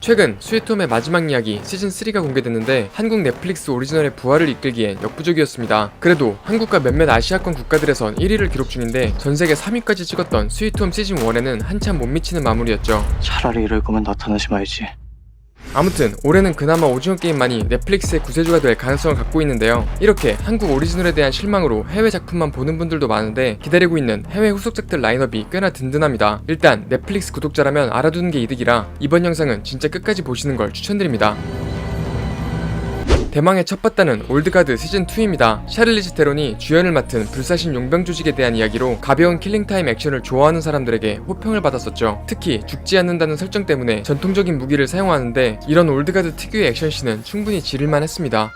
최근 스위트홈의 마지막 이야기 시즌3가 공개됐는데 한국 넷플릭스 오리지널의 부활을 이끌기엔 역부족이었습니다. 그래도 한국과 몇몇 아시아권 국가들에선 1위를 기록 중인데 전세계 3위까지 찍었던 스위트홈 시즌1에는 한참 못 미치는 마무리였죠. 차라리 이럴 거면 나타나지 말지. 아무튼 올해는 그나마 오징어 게임만이 넷플릭스의 구세주가 될 가능성을 갖고 있는데요. 이렇게 한국 오리지널에 대한 실망으로 해외 작품만 보는 분들도 많은데 기다리고 있는 해외 후속작들 라인업이 꽤나 든든합니다. 일단 넷플릭스 구독자라면 알아두는 게 이득이라 이번 영상은 진짜 끝까지 보시는 걸 추천드립니다. 대망의 첫 바다는 올드가드 시즌2입니다. 샤를리즈 테론이 주연을 맡은 불사신 용병 조직에 대한 이야기로 가벼운 킬링타임 액션을 좋아하는 사람들에게 호평을 받았었죠. 특히 죽지 않는다는 설정 때문에 전통적인 무기를 사용하는데 이런 올드가드 특유의 액션씬은 충분히 지를만 했습니다.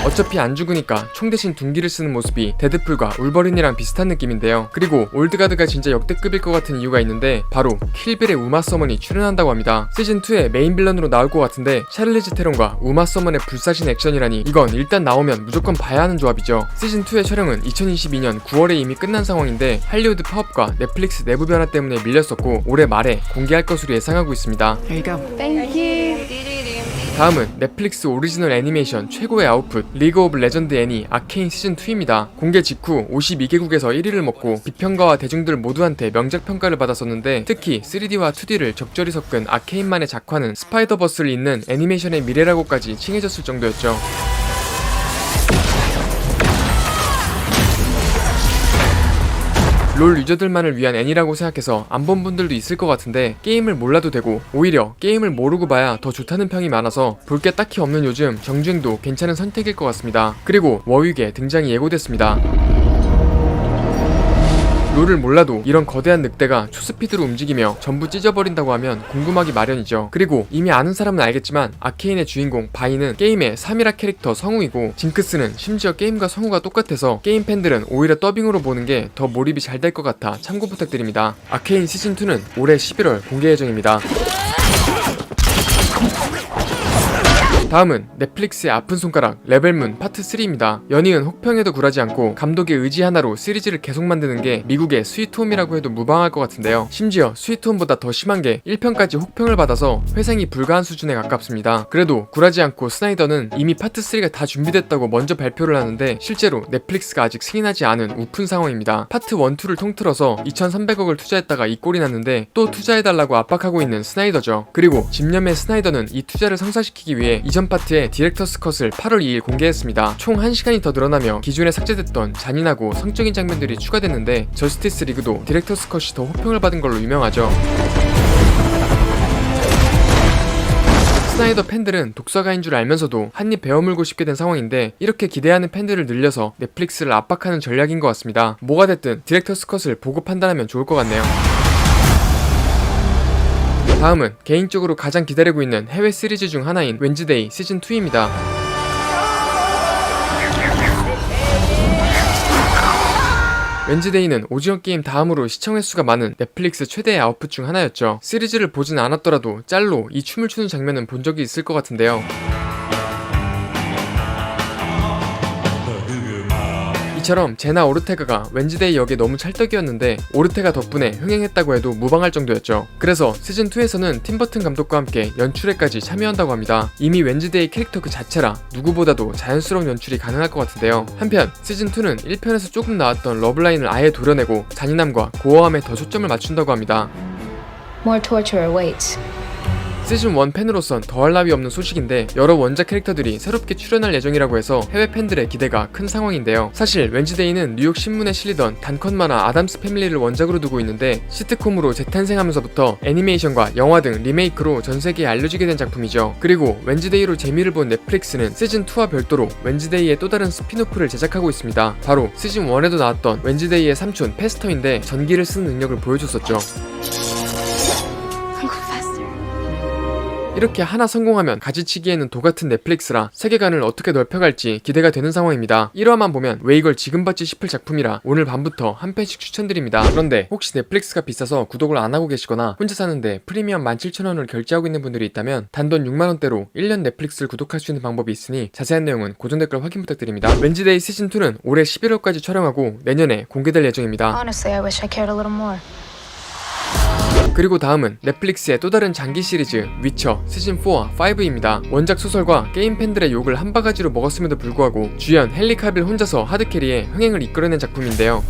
어차피 안 죽으니까 총 대신 둔기를 쓰는 모습이 데드풀과 울버린이랑 비슷한 느낌인데요. 그리고 올드가드가 진짜 역대급일 것 같은 이유가 있는데 바로 킬빌의 우마 서먼이 출연한다고 합니다. 시즌2의 메인 빌런으로 나올 것 같은데 샤를리즈 테론과 우마 서먼의 불사신 액션이라니 이건 일단 나오면 무조건 봐야 하는 조합이죠. 시즌2의 촬영은 2022년 9월에 이미 끝난 상황인데 할리우드 파업과 넷플릭스 내부 변화 때문에 밀렸었고 올해 말에 공개할 것으로 예상하고 있습니다. 다음은 넷플릭스 오리지널 애니메이션 최고의 아웃풋 리그 오브 레전드 애니 아케인 시즌2입니다. 공개 직후 52개국에서 1위를 먹고 비평가와 대중들 모두한테 명작 평가를 받았었는데 특히 3D와 2D를 적절히 섞은 아케인만의 작화는 스파이더버스를 잇는 애니메이션의 미래라고까지 칭해졌을 정도였죠. 롤 유저들만을 위한 애니라고 생각해서 안 본 분들도 있을 것 같은데 게임을 몰라도 되고 오히려 게임을 모르고 봐야 더 좋다는 평이 많아서 볼 게 딱히 없는 요즘 정주행도 괜찮은 선택일 것 같습니다. 그리고 워윅의 등장이 예고됐습니다. 롤을 몰라도 이런 거대한 늑대가 초스피드로 움직이며 전부 찢어버린다고 하면 궁금하기 마련이죠. 그리고 이미 아는 사람은 알겠지만 아케인의 주인공 바이는 게임의 3이라 캐릭터 성우이고 징크스는 심지어 게임과 성우가 똑같아서 게임 팬들은 오히려 더빙으로 보는 게 더 몰입이 잘 될 것 같아 참고 부탁드립니다. 아케인 시즌2는 올해 11월 공개 예정입니다. 다음은 넷플릭스의 아픈 손가락 레벨문 파트 3입니다. 연이은 혹평에도 굴하지 않고 감독의 의지 하나로 시리즈를 계속 만드는 게 미국의 스위트홈이라고 해도 무방할 것 같은데요. 심지어 스위트홈보다 더 심한 게 1편까지 혹평을 받아서 회생이 불가한 수준에 가깝습니다. 그래도 굴하지 않고 스나이더는 이미 파트 3가 다 준비됐다고 먼저 발표를 하는데 실제로 넷플릭스가 아직 승인하지 않은 우픈 상황입니다. 파트 1, 2를 통틀어서 2,300억을 투자했다가 이 꼴이 났는데 또 투자해달라고 압박하고 있는 스나이더죠. 그리고 집념의 스나이더는 이 투자를 성사시키기 위해 이전 파트의 디렉터스 컷을 8월 2일 공개했습니다. 총 1시간이 더 늘어나며 기존에 삭제됐던 잔인하고 성적인 장면들이 추가됐는데 저스티스 리그도 디렉터스 컷이 더 호평을 받은 걸로 유명하죠. 스나이더 팬들은 독서가인 줄 알면서도 한입 베어물고 싶게 된 상황인데 이렇게 기대하는 팬들을 늘려서 넷플릭스를 압박하는 전략인 것 같습니다. 뭐가 됐든 디렉터스 컷을 보고 판단하면 좋을 것 같네요. 다음은 개인적으로 가장 기다리고 있는 해외 시리즈 중 하나인 웬즈데이 시즌2입니다. 웬즈데이는 오징어 게임 다음으로 시청 횟수가 많은 넷플릭스 최대의 아웃풋 중 하나였죠. 시리즈를 보진 않았더라도 짤로 이 춤을 추는 장면은 본 적이 있을 것 같은데요. 이처럼 제나 오르테가가 웬즈데이 역에 너무 찰떡이었는데 오르테가 덕분에 흥행했다고 해도 무방할 정도였죠. 그래서 시즌2에서는 팀버튼 감독과 함께 연출에까지 참여한다고 합니다. 이미 웬즈데이 캐릭터 그 자체라 누구보다도 자연스러운 연출이 가능할 것 같은데요. 한편 시즌2는 1편에서 조금 나왔던 러블라인을 아예 도려내고 잔인함과 고어함에 더 초점을 맞춘다고 합니다. More torture awaits. 시즌1 팬으로선 더할 나위 없는 소식인데 여러 원작 캐릭터들이 새롭게 출연할 예정이라고 해서 해외 팬들의 기대가 큰 상황인데요. 사실 웬즈데이는 뉴욕 신문에 실리던 단컷 만화 아담스 패밀리를 원작으로 두고 있는데 시트콤으로 재탄생하면서부터 애니메이션과 영화 등 리메이크로 전 세계에 알려지게 된 작품이죠. 그리고 웬즈데이로 재미를 본 넷플릭스는 시즌2와 별도로 웬즈데이의 또 다른 스피노프를 제작하고 있습니다. 바로 시즌1에도 나왔던 웬즈데이의 삼촌 페스터인데 전기를 쓰는 능력을 보여줬었죠. 이렇게 하나 성공하면 가지치기에는 도같은 넷플릭스라 세계관을 어떻게 넓혀갈지 기대가 되는 상황입니다. 1화만 보면 왜 이걸 지금 봤지 싶을 작품이라 오늘 밤부터 한 편씩 추천드립니다. 그런데 혹시 넷플릭스가 비싸서 구독을 안 하고 계시거나 혼자 사는데 프리미엄 17,000원을 결제하고 있는 분들이 있다면 단돈 6만원대로 1년 넷플릭스를 구독할 수 있는 방법이 있으니 자세한 내용은 고정 댓글 확인 부탁드립니다. 웬즈데이 시즌2는 올해 11월까지 촬영하고 내년에 공개될 예정입니다. Honestly, I wish I cared a little more. 그리고 다음은 넷플릭스의 또 다른 장기 시리즈 위쳐 시즌4와 5입니다. 원작 소설과 게임 팬들의 욕을 한 바가지로 먹었음에도 불구하고 주연 헨리 카빌 혼자서 하드캐리에 흥행을 이끌어낸 작품인데요.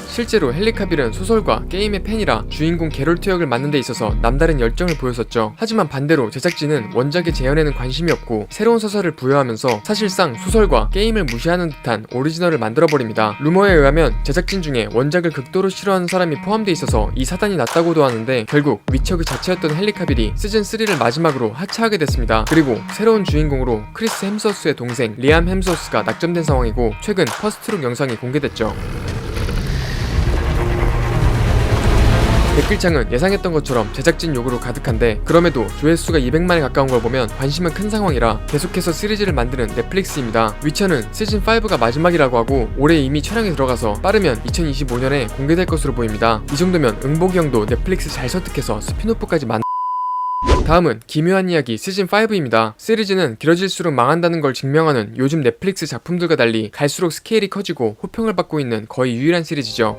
실제로 헨리 카빌은 소설과 게임의 팬이라 주인공 게롤트 역을 맡는 데 있어서 남다른 열정을 보였었죠. 하지만 반대로 제작진은 원작의 재현에는 관심이 없고 새로운 서사를 부여하면서 사실상 소설과 게임을 무시하는 듯한 오리지널을 만들어버립니다. 루머에 의하면 제작진 중에 원작을 극도로 싫어하는 사람이 포함돼 있어서 이 사단이 났다고도 하는데 결국 위쳐 그 자체였던 헨리 카빌이 시즌3를 마지막으로 하차하게 됐습니다. 그리고 새로운 주인공으로 크리스 햄서스의 동생 리암 햄서스가 낙점된 상황이고 최근 퍼스트룩 영상이 공개됐죠. 댓글창은 예상했던 것처럼 제작진 욕으로 가득한데 그럼에도 조회수가 200만에 가까운 걸 보면 관심은 큰 상황이라 계속해서 시리즈를 만드는 넷플릭스입니다. 위쳐는 시즌5가 마지막이라고 하고 올해 이미 촬영에 들어가서 빠르면 2025년에 공개될 것으로 보입니다. 이 정도면 응복이 형도 넷플릭스 잘 설득해서 스피노프까지 다음은 기묘한 이야기 시즌5입니다. 시리즈는 길어질수록 망한다는 걸 증명하는 요즘 넷플릭스 작품들과 달리 갈수록 스케일이 커지고 호평을 받고 있는 거의 유일한 시리즈죠.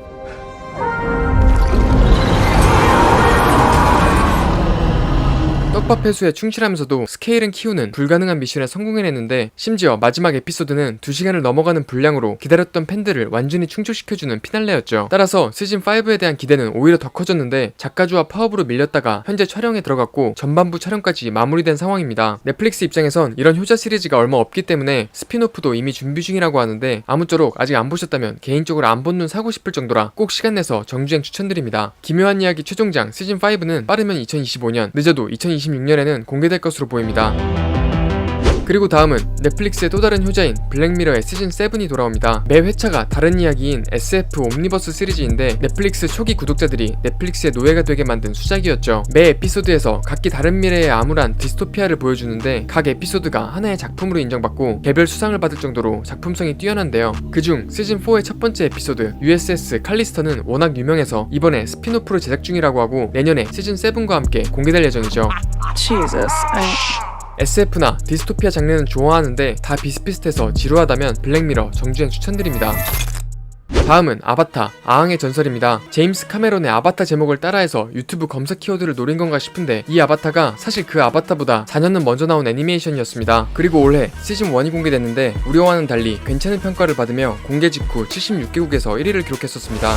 떡밥 회수에 충실하면서도 스케일은 키우는 불가능한 미션에 성공해냈는데 심지어 마지막 에피소드는 2시간을 넘어가는 분량으로 기다렸던 팬들을 완전히 충족시켜주는 피날레였죠. 따라서 시즌5에 대한 기대는 오히려 더 커졌는데 작가주와 파업으로 밀렸다가 현재 촬영에 들어갔고 전반부 촬영까지 마무리된 상황입니다. 넷플릭스 입장에선 이런 효자 시리즈가 얼마 없기 때문에 스피노프도 이미 준비 중이라고 하는데 아무쪼록 아직 안 보셨다면 개인적으로 안 본 눈 사고 싶을 정도라 꼭 시간 내서 정주행 추천드립니다. 기묘한 이야기 최종장 시즌5는 빠르면 2025년, 늦어도 2026년에는 공개될 것으로 보입니다. 그리고 다음은 넷플릭스의 또 다른 효자인 블랙미러의 시즌7이 돌아옵니다. 매 회차가 다른 이야기인 SF 옴니버스 시리즈인데 넷플릭스 초기 구독자들이 넷플릭스의 노예가 되게 만든 수작이었죠. 매 에피소드에서 각기 다른 미래의 암울한 디스토피아를 보여주는데 각 에피소드가 하나의 작품으로 인정받고 개별 수상을 받을 정도로 작품성이 뛰어난데요. 그중 시즌4의 첫 번째 에피소드 USS 칼리스터는 워낙 유명해서 이번에 스피노프로 제작 중이라고 하고 내년에 시즌7과 함께 공개될 예정이죠. SF나 디스토피아 장르는 좋아하는데 다 비슷비슷해서 지루하다면 블랙미러 정주행 추천드립니다. 다음은 아바타, 아앙의 전설입니다. 제임스 카메론의 아바타 제목을 따라해서 유튜브 검색 키워드를 노린 건가 싶은데 이 아바타가 사실 그 아바타보다 4년은 먼저 나온 애니메이션이었습니다. 그리고 올해 시즌1이 공개됐는데 우려와는 달리 괜찮은 평가를 받으며 공개 직후 76개국에서 1위를 기록했었습니다.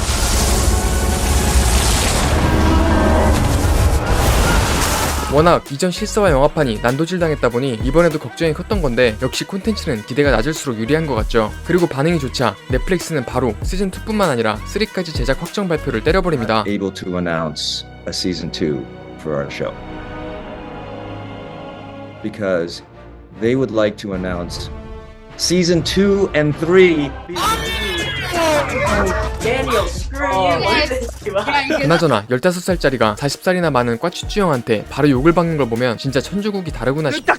워낙 이전 실사화 영화판이 난도질 당했다 보니 이번에도 걱정이 컸던 건데 역시 콘텐츠는 기대가 낮을수록 유리한 것 같죠. 그리고 반응이 좋자 넷플릭스는 바로 시즌2뿐만 아니라 3까지 제작 확정 발표를 때려버립니다. Able to announce a season 2 for our show because they would like to announce season 2 and 3. 그나저나 15살짜리가 40살이나 많은 꽈추쭈 형한테 바로 욕을 박는 걸 보면 진짜 천조국이 다르구나 싶어.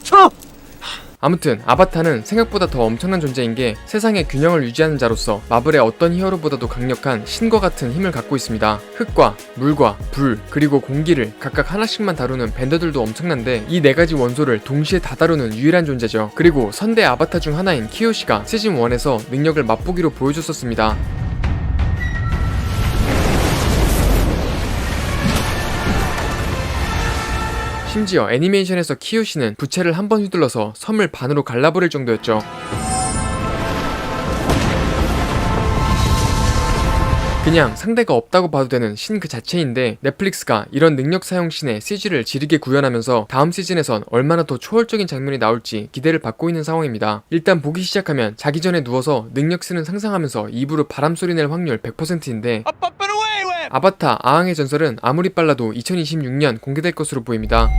아무튼 아바타는 생각보다 더 엄청난 존재인 게 세상의 균형을 유지하는 자로서 마블의 어떤 히어로보다도 강력한 신과 같은 힘을 갖고 있습니다. 흙과 물과 불 그리고 공기를 각각 하나씩만 다루는 벤더들도 엄청난데 이 4가지 원소를 동시에 다 다루는 유일한 존재죠. 그리고 선대 아바타 중 하나인 키요시가 시즌1에서 능력을 맛보기로 보여줬었습니다. 심지어 애니메이션에서 키요시는 부채를 한 번 휘둘러서 섬을 반으로 갈라버릴 정도였죠. 그냥 상대가 없다고 봐도 되는 신 그 자체인데 넷플릭스가 이런 능력 사용 신의 CG를 지르게 구현하면서 다음 시즌에선 얼마나 더 초월적인 장면이 나올지 기대를 받고 있는 상황입니다. 일단 보기 시작하면 자기 전에 누워서 능력 쓰는 상상하면서 입으로 바람소리 낼 확률 100%인데 아바타 아앙의 전설은 아무리 빨라도 2026년 공개될 것으로 보입니다.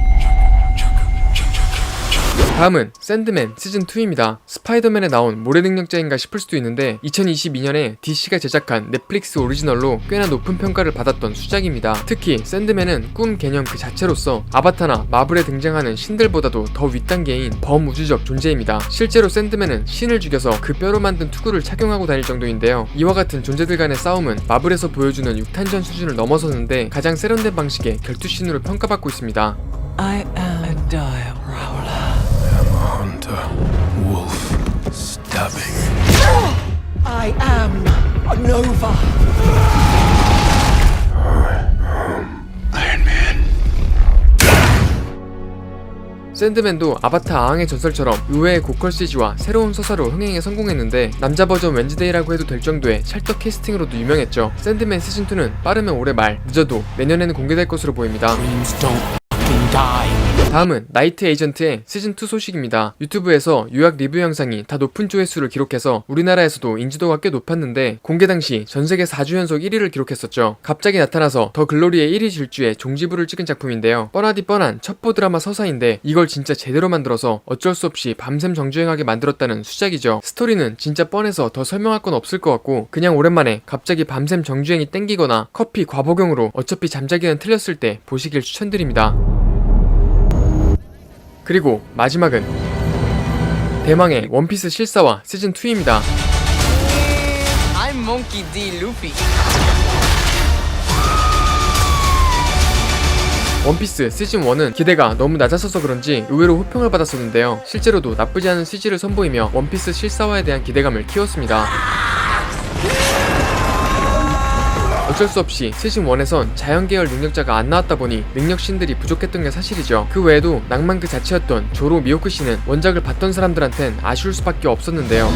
다음은 샌드맨 시즌2입니다. 스파이더맨에 나온 모래 능력자인가 싶을 수도 있는데 2022년에 DC가 제작한 넷플릭스 오리지널로 꽤나 높은 평가를 받았던 수작입니다. 특히 샌드맨은 꿈 개념 그 자체로서 아바타나 마블에 등장하는 신들보다도 더 윗단계인 범우주적 존재입니다. 실제로 샌드맨은 신을 죽여서 그 뼈로 만든 투구를 착용하고 다닐 정도인데요. 이와 같은 존재들 간의 싸움은 마블에서 보여주는 6탄전 수준을 넘어섰는데 가장 세련된 방식의 결투신으로 평가받고 있습니다. I am a dire prowler. Hunter, wolf, stabbing. I am a Nova. Iron Man. 샌드맨도 아바타 아앙의 전설처럼 의외의 고퀄 CG와 새로운 서사로 흥행에 성공했는데 남자 버전 웬즈데이라고 해도 될 정도의 찰떡 캐스팅으로도 유명했죠. 샌드맨 시즌2는 빠르면 올해 말, 늦어도 내년에는 공개될 것으로 보입니다. Dreams don't fucking die. 다음은 나이트 에이전트의 시즌2 소식입니다. 유튜브에서 요약 리뷰 영상이 다 높은 조회수를 기록해서 우리나라에서도 인지도가 꽤 높았는데 공개 당시 전세계 4주 연속 1위를 기록했었죠. 갑자기 나타나서 더 글로리의 1위 질주에 종지부를 찍은 작품인데요. 뻔하디 뻔한 첩보 드라마 서사인데 이걸 진짜 제대로 만들어서 어쩔 수 없이 밤샘 정주행하게 만들었다는 수작이죠. 스토리는 진짜 뻔해서 더 설명할 건 없을 것 같고 그냥 오랜만에 갑자기 밤샘 정주행이 땡기거나 커피 과복용으로 어차피 잠자기는 틀렸을 때 보시길 추천드립니다. 그리고 마지막은 대망의 원피스 실사화 시즌2입니다. I'm Monkey D. Luffy. 원피스 시즌1은 기대가 너무 낮았어서 그런지 의외로 호평을 받았었는데요. 실제로도 나쁘지 않은 CG를 선보이며 원피스 실사화에 대한 기대감을 키웠습니다. 어쩔 수 없이 시즌1에선 자연계열 능력자가 안 나왔다 보니 능력신들이 부족했던 게 사실이죠. 그 외에도 낭만 그 자체였던 조로 미호크 씨는 원작을 봤던 사람들한텐 아쉬울 수밖에 없었는데요.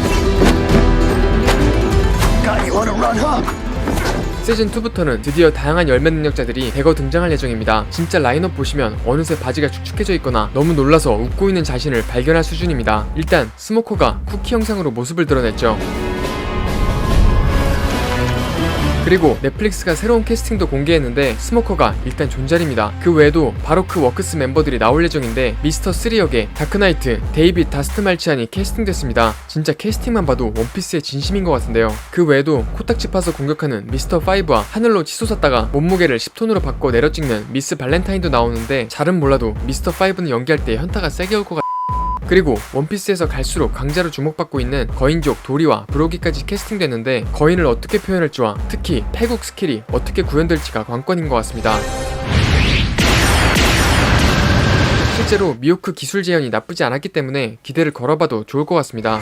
시즌2부터는 드디어 다양한 열매 능력자들이 대거 등장할 예정입니다. 진짜 라인업 보시면 어느새 바지가 축축해져 있거나 너무 놀라서 웃고 있는 자신을 발견할 수준입니다. 일단 스모커가 쿠키 형상으로 모습을 드러냈죠. 그리고 넷플릭스가 새로운 캐스팅도 공개했는데 스모커가 일단 존잘입니다. 그 외에도 바로크 워크스 멤버들이 나올 예정인데 미스터 3 역의 다크나이트 데이빗 다스트 말치안이 캐스팅됐습니다. 진짜 캐스팅만 봐도 원피스의 진심인 것 같은데요. 그 외에도 코딱지 파서 공격하는 미스터 5와 하늘로 치솟았다가 몸무게를 10톤으로 바꿔 내려찍는 미스 발렌타인도 나오는데 잘은 몰라도 미스터 5는 연기할 때 현타가 세게 올 것 같아요. 그리고 원피스에서 갈수록 강자로 주목받고 있는 거인족 도리와 브로기까지 캐스팅됐는데 거인을 어떻게 표현할지와 특히 태국 스킬이 어떻게 구현될지가 관건인 것 같습니다. 실제로 미호크 기술 재현이 나쁘지 않았기 때문에 기대를 걸어봐도 좋을 것 같습니다.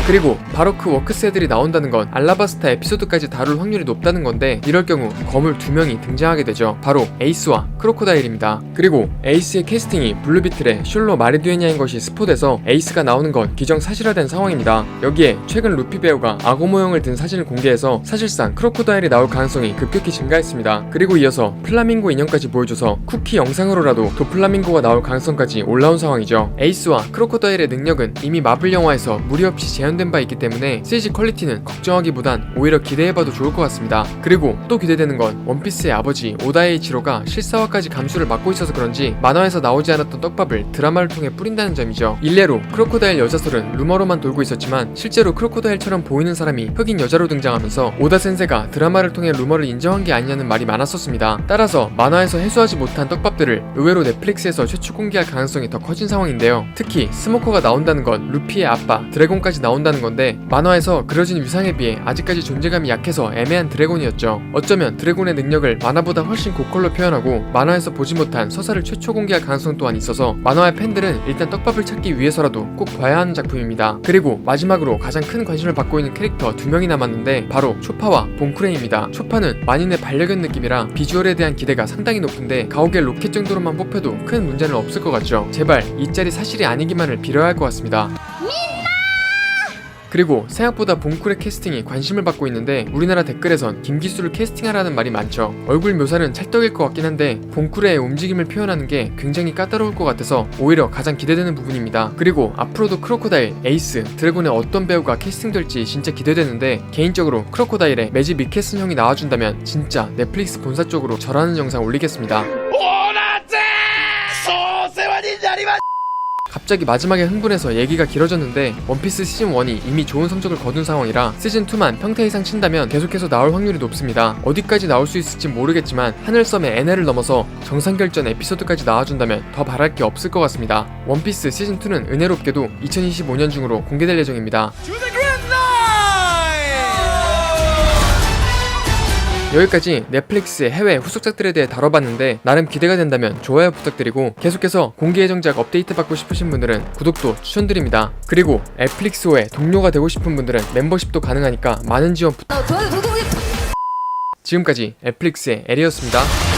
그리고 바로크 워크스 애들이 나온다는 건 알라바스타 에피소드까지 다룰 확률이 높다는 건데 이럴 경우 거물 2명이 등장하게 되죠. 바로 에이스와 크로코다일입니다. 그리고 에이스의 캐스팅이 블루비틀의 슐로 마리두에냐인 것이 스포돼서 에이스가 나오는 건 기정사실화된 상황입니다. 여기에 최근 루피 배우가 악어 모형을 든 사진을 공개해서 사실상 크로코다일이 나올 가능성이 급격히 증가했습니다. 그리고 이어서 플라밍고 인형까지 보여줘서 쿠키 영상으로라도 도플라밍고가 나올 가능성까지 올라온 상황이죠. 에이스와 크로코다일의 능력은 이미 마블 영화에서 무리 없이 재현된 바 있기 때문에 CG 퀄리티는 걱정하기보단 오히려 기대해봐도 좋을 것 같습니다. 그리고 또 기대되는 건 원피스의 아버지 오다에이치로가 실사화까지 감수를 맡고 있어서 그런지 만화에서 나오지 않았던 떡밥을 드라마를 통해 뿌린다는 점이죠. 일례로 크로코다일 여자설은 루머로만 돌고 있었지만 실제로 크로코다일처럼 보이는 사람이 흑인 여자로 등장하면서 오다 센세가 드라마를 통해 루머를 인정한 게 아니냐는 말이 많았었습니다. 따라서 만화에서 해소하지 못한 떡밥들을 의외로 넷플릭스에서 최초 공개할 가능성이 더 커진 상황인데요. 특히 스모커가 나온다는 건 루피의 아빠 드래곤까지 나온다는 건데 만화에서 그려진 위상에 비해 아직까지 존재감이 약해서 애매한 드래곤이었죠. 어쩌면 드래곤의 능력을 만화보다 훨씬 고퀄로 표현하고 만화에서 보지 못한 서사를 최초 공개할 가능성 또한 있어서 만화의 팬들은 일단 떡밥을 찾기 위해서라도 꼭 봐야 하는 작품입니다. 그리고 마지막으로 가장 큰 관심을 받고 있는 캐릭터 2명이 남았는데 바로 초파와 봉쿠레입니다. 초파는 만인의 반려견 느낌이라 비주얼에 대한 기대가 상당히 높은데 가오갤 로켓 정도로만 뽑혀도 큰 문제는 없을 것 같죠. 제발 이 짤이 사실이 아니기만을 빌어야 할 것 같습니다. 그리고 생각보다 봉쿨의 캐스팅이 관심을 받고 있는데 우리나라 댓글에선 김기수를 캐스팅하라는 말이 많죠. 얼굴 묘사는 찰떡일 것 같긴 한데 봉쿨의 움직임을 표현하는 게 굉장히 까다로울 것 같아서 오히려 가장 기대되는 부분입니다. 그리고 앞으로도 크로코다일, 에이스, 드래곤의 어떤 배우가 캐스팅될지 진짜 기대되는데 개인적으로 크로코다일에 매지 미켈슨 형이 나와준다면 진짜 넷플릭스 본사 쪽으로 절하는 영상 올리겠습니다. 갑자기 마지막에 흥분해서 얘기가 길어졌는데 원피스 시즌1이 이미 좋은 성적을 거둔 상황이라 시즌2만 평타 이상 친다면 계속해서 나올 확률이 높습니다. 어디까지 나올 수 있을지 모르겠지만 하늘섬의 NL을 넘어서 정상결전 에피소드까지 나와준다면 더 바랄 게 없을 것 같습니다. 원피스 시즌2는 은혜롭게도 2025년 중으로 공개될 예정입니다. 여기까지 넷플릭스의 해외 후속작들에 대해 다뤄봤는데 나름 기대가 된다면 좋아요 부탁드리고 계속해서 공개 예정작 업데이트 받고 싶으신 분들은 구독도 추천드립니다. 그리고 넷플릭스호의 동료가 되고 싶은 분들은 멤버십도 가능하니까 많은 지원 부탁. 지금까지 넷플릭스의 에리였습니다.